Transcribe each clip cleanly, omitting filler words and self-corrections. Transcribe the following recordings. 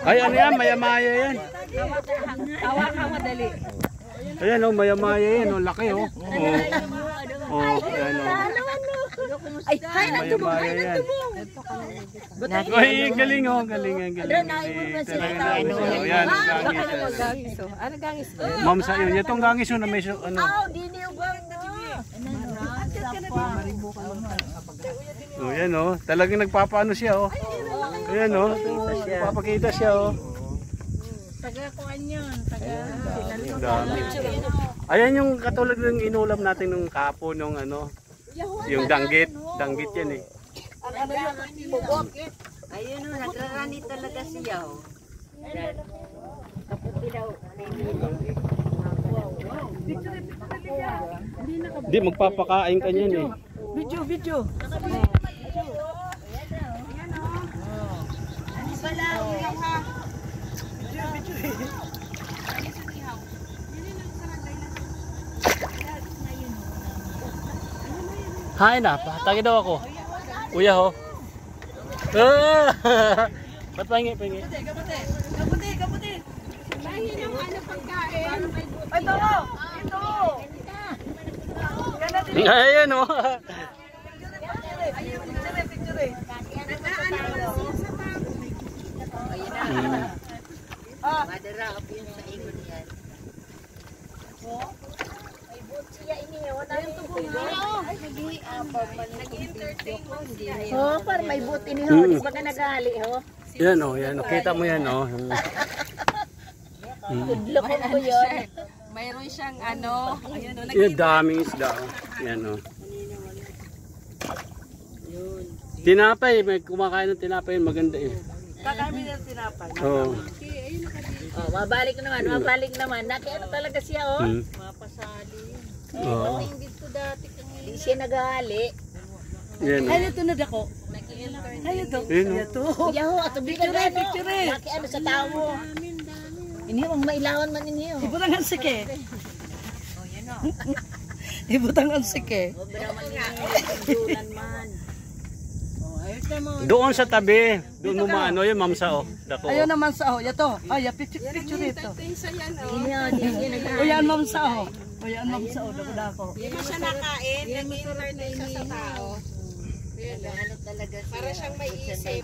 Ay, ano yan? Maya-maya yan. Hawakan mo dali. Ayan, oh, maya-maya yan. Oh, laki, oh. Oh, ayan, oh. Ay, hay na tubong, Maya-maya hay na yan. tubong. Ay, galing, oh. Galing, ang galing. Ayan, ang gangis. Ano gangis? Ma'am, sa yun. Itong gangis yun na may, ano. Oh, yan, oh. Talagang nagpapaano siya, oh. Ayan, oh. Papakita siya, oh. Taga-kuan yun. Dami. Ayan yung katulad ng inulam natin nung kapo nung ano, yung danggit. Danggit yan, eh. Ayun o, nagrarani talaga siya o. Kaputi daw. Di, magpapakain ka niyan, eh. Video. Hay na, patagi daw ako. Kuya, ho. Ba't pahingi? Kaputi. Bahin yung ano pagkain. Ito. Ayan, ho. Picture. Madara ka yun sa ingon yan. Ay, but siya ini yun. Ayun to nag-entertain. Oh, para may but ini ho. Di ba ka nagali ho? Yan, oh. Yan, oh. Kita mo yan, oh. Tudlokon ko yun. Mayroon siyang ano. Ayun o. Yan, daming isda, oh. Yan, oh. Tinapay, may kumakain ng tinapay, maganda, eh. Kakain ng tinapay. Oo. Oh, mabalik naman. Dati ano talaga siya oh. Mapasali. Oo. Dito dati kang hindi siya naghali. Yan. Ay, ito na dako. Ay, ito. Ito. Yaho, ato picture. Laki ano sa tao mo. Ini ang mailawan man ninyo. Ibutang ang sike. Oh, yan oh. Ibutang ang sike. Doon sa tabi, doon umano yun, ma'am sa, oh. Dako. Ayun naman sa oh, yato. Ay, picture ito. O yan, ma'am sa oh. O yan, ma'am sa oh, dako. Hindi siya nakain, nag-entertain siya sa tao. Para siyang may isip.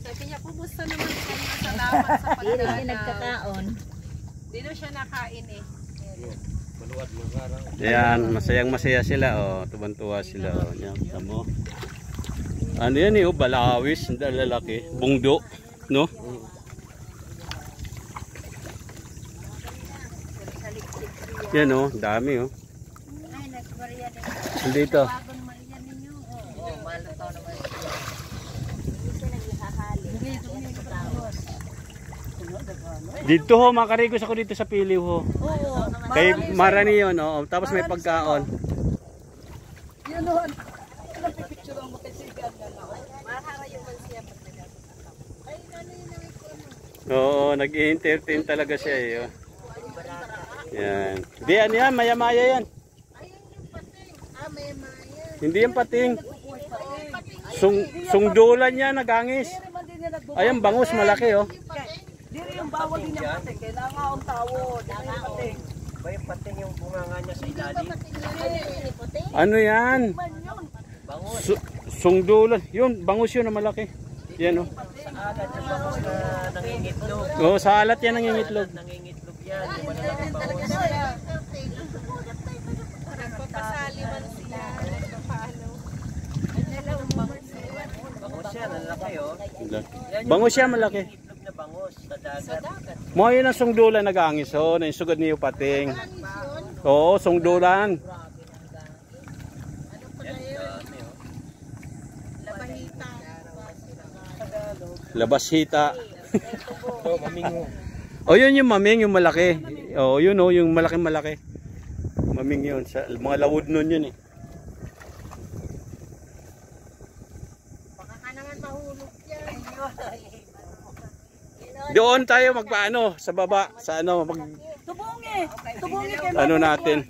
Sabi niya, kumusta naman siya, salamat sa pagdanaw. Dito siya nakain eh. Ayan, masayang-masaya sila, oh. Tuwan-tuwa sila, oh. Yan, tamo. Ano yan, eh, oh, balawis, hindi lalaki. Bungdo, no? Yan, oh, dami, oh. Dito. Dito, ho, makarigos ako dito sa Piliw, ho. Kay Marani yun, oh. Tapos may pagkaon. Yan oh. Picture ang makasigan na lang. Oo, nag-entertain talaga siya, eh, oh. Yan. Hindi, ano yan, maya-maya yan. Hindi yan pating. Sungdulan niya, nagangis. Ayan, bangus, malaki, oh. Diri yung bawal din yung pating. Kailangan ang tawo. Pating. Ba yung pating yung bunganga niya sa ilalim? Ano yan? Sungdulan. Yun, bangus yun na malaki. Yan, oh. Sa alat yung bangus na nangingitlog. Oo, sa alat yan nangingitlog. Nangingitlog yan. Yung malalaking bangus. Nagpapasali man sila. Nagpapaano. Bangus yan, ang laki oh. Bangus siya, malaki. Itlog na bangus sa dagat. Mga yun ang sungdulan nagangis, oh. Naisugad niyo pating. Oo, sungdulan. Labashita. Oh, mamingo. O yun yung maming, yung malaki. O yun o, yung malaki-malaki. Maming yun, sa mga lawod nun yun, eh. Baka ka naman mahulog yan. Doon tayo magpaano sa baba, sa ano, Tubungi kay ano natin.